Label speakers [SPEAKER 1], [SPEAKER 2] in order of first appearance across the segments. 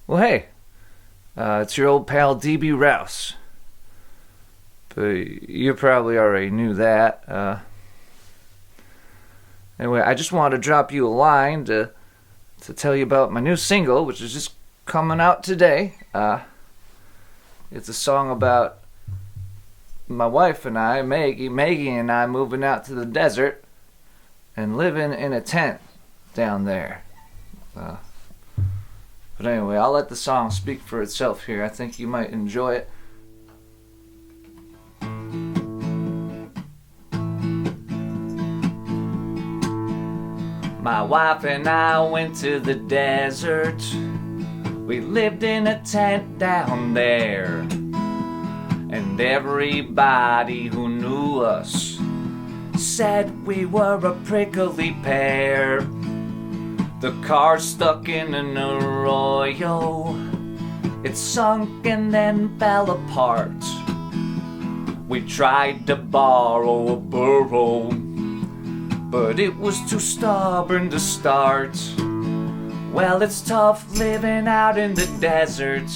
[SPEAKER 1] Well, hey, it's your old pal DB Rouse. But you probably already knew that. Anyway, I just wanted to drop you a line to tell you about my new single, which is just coming out today. It's a song about my wife and I, Maggie and I, moving out to the desert and living in a tent down there. But anyway, I'll let the song speak for itself here. I think you might enjoy it. My wife and I went to the desert. We lived in a tent down there. And everybody who knew us said we were a prickly pear. The car stuck in an arroyo. It sunk and then fell apart. We tried to borrow a burro, but it was too stubborn to start. Well, it's tough living out in the desert,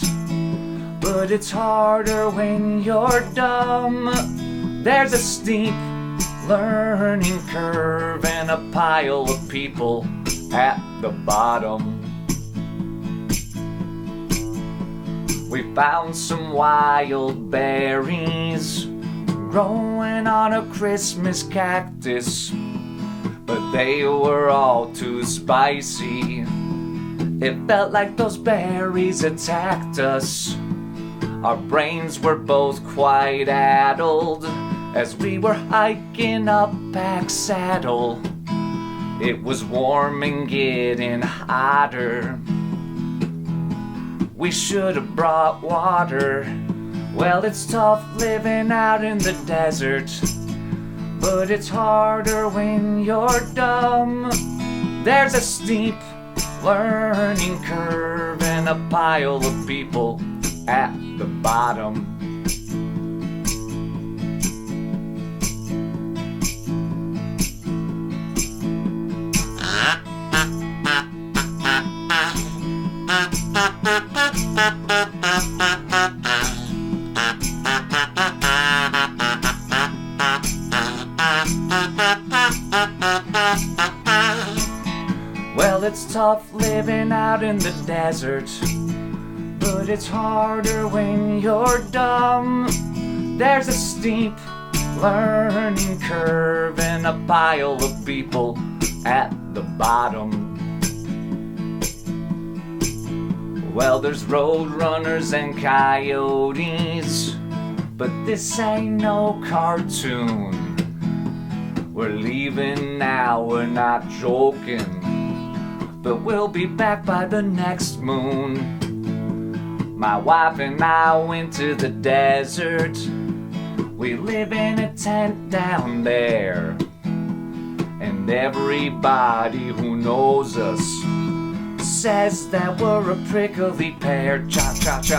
[SPEAKER 1] but it's harder when you're dumb. There's a steep learning curve and a pile of people at the bottom. We found some wild berries growing on a Christmas cactus, but they were all too spicy. It felt like those berries attacked us. Our brains were both quite addled as we were hiking up Pack Saddle. It was warm and getting hotter. We should have brought water. Well, it's tough living out in the desert, but it's harder when you're dumb. There's a steep learning curve and a pile of people at the bottom. Well, it's tough living out in the desert, but it's harder when you're dumb. There's a steep learning curve and a pile of people at the bottom. Well, there's road runners and coyotes, but this ain't no cartoon. We're leaving now, we're not joking, but we'll be back by the next moon. My wife and I went to the desert. We live in a tent down there, and everybody who knows us says that we're a prickly pear. Cha cha cha.